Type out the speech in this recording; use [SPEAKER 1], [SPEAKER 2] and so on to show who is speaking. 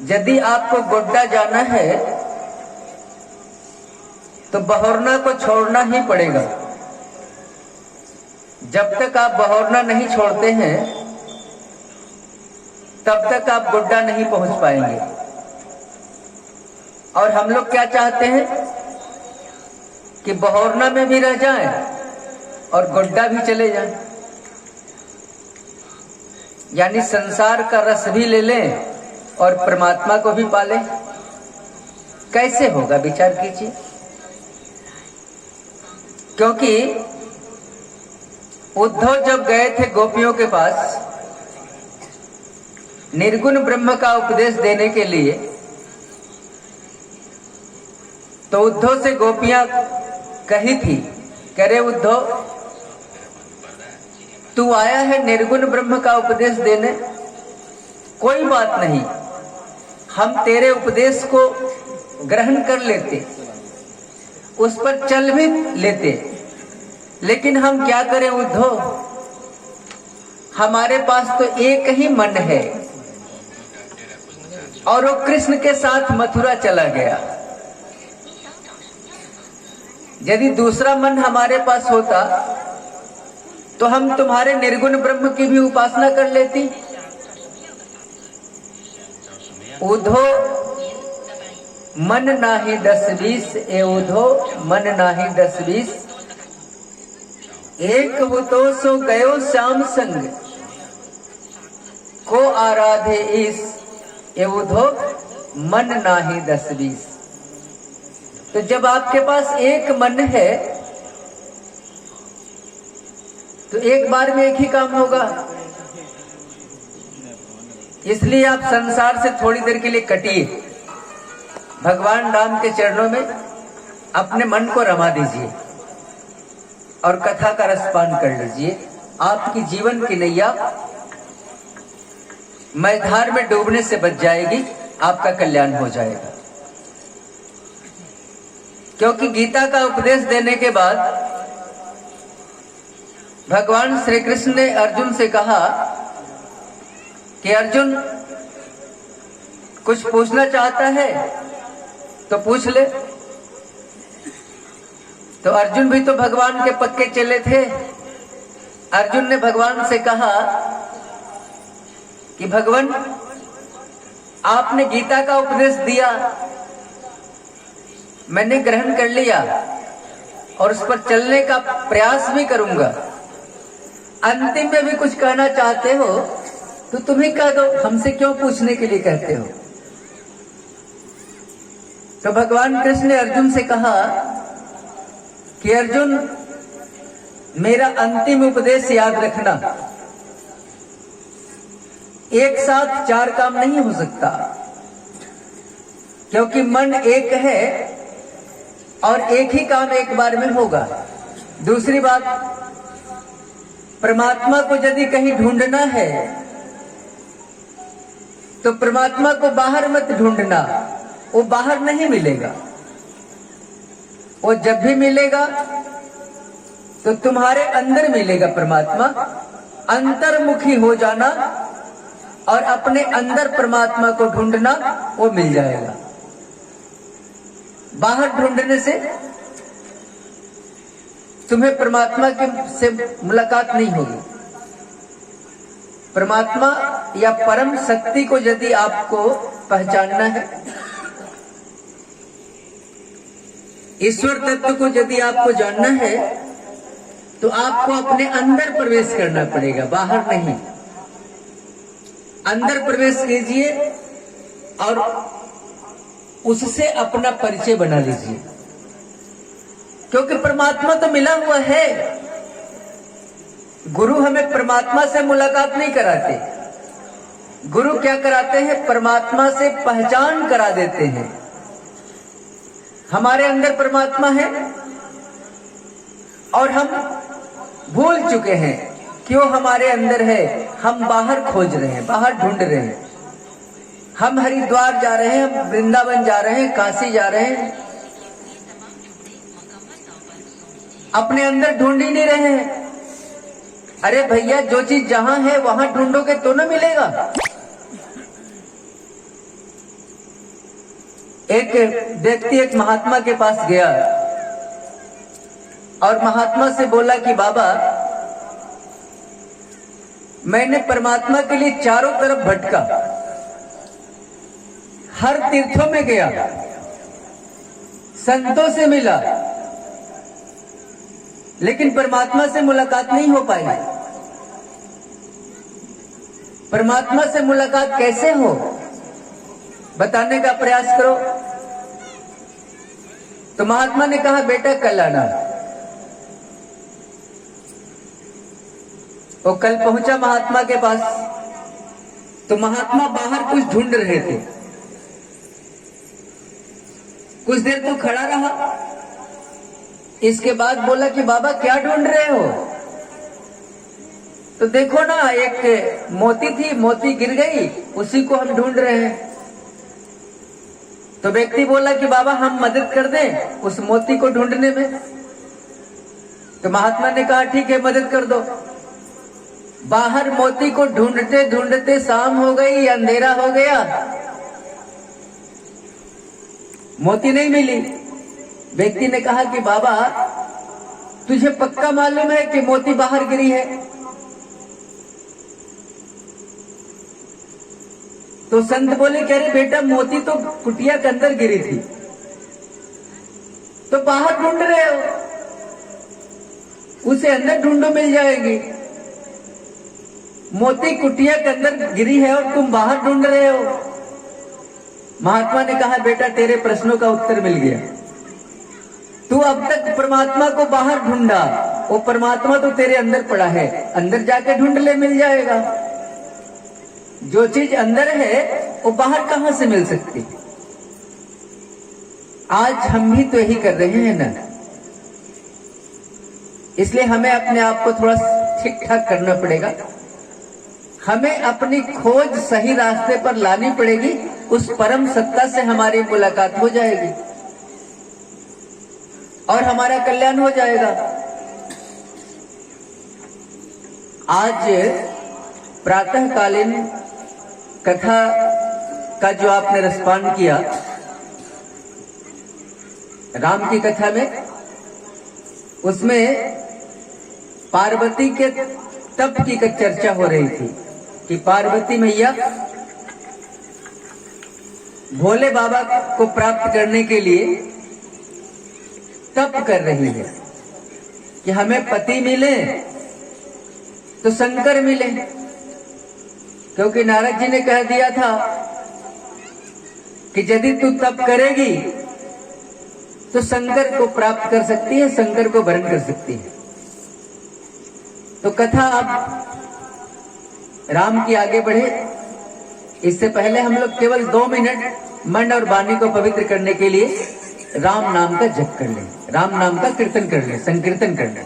[SPEAKER 1] यदि आपको गोड्डा जाना है तो बहोरना को छोड़ना ही पड़ेगा। जब तक आप बहोरना नहीं छोड़ते हैं तब तक आप गोड्डा नहीं पहुंच पाएंगे। और हम लोग क्या चाहते हैं कि बहोरना में भी रह जाएं और गोड्डा भी चले जाएं, यानी संसार का रस भी ले लें और परमात्मा को भी पालें। कैसे होगा, विचार कीजिए। क्योंकि उद्धव जब गए थे गोपियों के पास निर्गुण ब्रह्म का उपदेश देने के लिए, तो उद्धव से गोपियां कही थी, कह रहे उद्धव तू आया है निर्गुण ब्रह्म का उपदेश देने, कोई बात नहीं, हम तेरे उपदेश को ग्रहण कर लेते, उस पर चल भी लेते, लेकिन हम क्या करें उद्धव, हमारे पास तो एक ही मन है और वो कृष्ण के साथ मथुरा चला गया। यदि दूसरा मन हमारे पास होता तो हम तुम्हारे निर्गुण ब्रह्म की भी उपासना कर लेती। उधो मन नाही 10-20, ए उधो मन नाही 10-20, एक हो तो सो गयो श्याम संग, को आराधे ईस, ए उधो मन नाही 10-20। तो जब आपके पास एक मन है तो एक बार में एक ही काम होगा। इसलिए आप संसार से थोड़ी देर के लिए कटिए, भगवान राम के चरणों में अपने मन को रमा दीजिए और कथा का रसपान कर लीजिए। आपकी जीवन की नैया मैधार में डूबने से बच जाएगी, आपका कल्याण हो जाएगा। क्योंकि गीता का उपदेश देने के बाद भगवान श्री कृष्ण ने अर्जुन से कहा कि अर्जुन कुछ पूछना चाहता है तो पूछ ले। तो अर्जुन भी तो भगवान के पक्के चले थे। अर्जुन ने भगवान से कहा कि भगवान आपने गीता का उपदेश दिया, मैंने ग्रहण कर लिया और उस पर चलने का प्रयास भी करूंगा। अंतिम में भी कुछ कहना चाहते हो तो तुम ही कह दो, हमसे क्यों पूछने के लिए कहते हो। तो भगवान कृष्ण ने अर्जुन से कहा कि अर्जुन मेरा अंतिम उपदेश याद रखना, एक साथ 4 काम नहीं हो सकता, क्योंकि मन एक है और एक ही काम एक बार में होगा। दूसरी बात, परमात्मा को यदि कहीं ढूंढना है तो परमात्मा को बाहर मत ढूंढना, वो बाहर नहीं मिलेगा। वो जब भी मिलेगा तो तुम्हारे अंदर मिलेगा परमात्मा। अंतर्मुखी हो जाना और अपने अंदर परमात्मा को ढूंढना, वो मिल जाएगा। बाहर ढूंढने से तुम्हें परमात्मा से मुलाकात नहीं होगी। परमात्मा या परम शक्ति को यदि आपको पहचानना है, ईश्वर तत्व को यदि आपको जानना है, तो आपको अपने अंदर प्रवेश करना पड़ेगा, बाहर नहीं। अंदर प्रवेश कीजिए और उससे अपना परिचय बना लीजिए, क्योंकि परमात्मा तो मिला हुआ है। गुरु हमें परमात्मा से मुलाकात नहीं कराते, गुरु क्या कराते हैं, परमात्मा से पहचान करा देते हैं। हमारे अंदर परमात्मा है और हम भूल चुके हैं क्यों हमारे अंदर है। हम बाहर खोज रहे हैं, बाहर ढूंढ रहे हैं। हम हरिद्वार जा रहे हैं, हम वृंदावन जा रहे हैं, काशी जा रहे हैं, अपने अंदर ढूंढ ही नहीं रहे हैं। अरे भैया, जो चीज जहां है वहां ढूंढोगे तो ना मिलेगा। एक व्यक्ति एक महात्मा के पास गया और महात्मा से बोला कि बाबा, मैंने परमात्मा के लिए चारों तरफ भटका, हर तीर्थों में गया, संतों से मिला, लेकिन परमात्मा से मुलाकात नहीं हो पाई। परमात्मा से मुलाकात कैसे हो, बताने का प्रयास करो। तो महात्मा ने कहा, बेटा कल आना। वो कल पहुंचा महात्मा के पास, तो महात्मा बाहर कुछ ढूंढ रहे थे। कुछ देर तो खड़ा रहा, इसके बाद बोला कि बाबा क्या ढूंढ रहे हो? तो देखो ना, एक मोती थी, मोती गिर गई, उसी को हम ढूंढ रहे हैं। तो व्यक्ति बोला कि बाबा हम मदद कर दें उस मोती को ढूंढने में। तो महात्मा ने कहा ठीक है, मदद कर दो। बाहर मोती को ढूंढते ढूंढते शाम हो गई, अंधेरा हो गया, मोती नहीं मिली। व्यक्ति ने कहा कि बाबा तुझे पक्का मालूम है कि मोती बाहर गिरी है? तो संत बोले, कह रहे बेटा मोती तो कुटिया के अंदर गिरी थी, तो बाहर ढूंढ रहे हो, उसे अंदर ढूंढो मिल जाएगी। मोती कुटिया के अंदर गिरी है और तुम बाहर ढूंढ रहे हो। महात्मा ने कहा, बेटा तेरे प्रश्नों का उत्तर मिल गया। तू अब तक परमात्मा को बाहर ढूंढा, वो परमात्मा तो तेरे अंदर पड़ा है, अंदर जाके ढूंढ ले, मिल जाएगा। जो चीज अंदर है वो बाहर कहां से मिल सकती? आज हम भी तो यही कर रहे हैं ना। इसलिए हमें अपने आप को थोड़ा ठीक ठाक करना पड़ेगा। हमें अपनी खोज सही रास्ते पर लानी पड़ेगी, उस परम सत्ता से हमारी मुलाकात हो जाएगी और हमारा कल्याण हो जाएगा। आज प्रातःकालीन कथा का जो आपने रसपान किया, राम की कथा में, उसमें पार्वती के तप की चर्चा हो रही थी कि पार्वती मैया भोले बाबा को प्राप्त करने के लिए तप कर रही है कि हमें पति मिले तो शंकर मिले, क्योंकि नारद जी ने कह दिया था कि यदि तू तप करेगी तो शंकर को प्राप्त कर सकती है, शंकर को वरण कर सकती है। तो कथा अब राम की आगे बढ़े, इससे पहले हम लोग केवल 2 मिनट मन और वाणी को पवित्र करने के लिए राम नाम का जप कर लें, राम नाम का कीर्तन कर लें, संकीर्तन कर लें।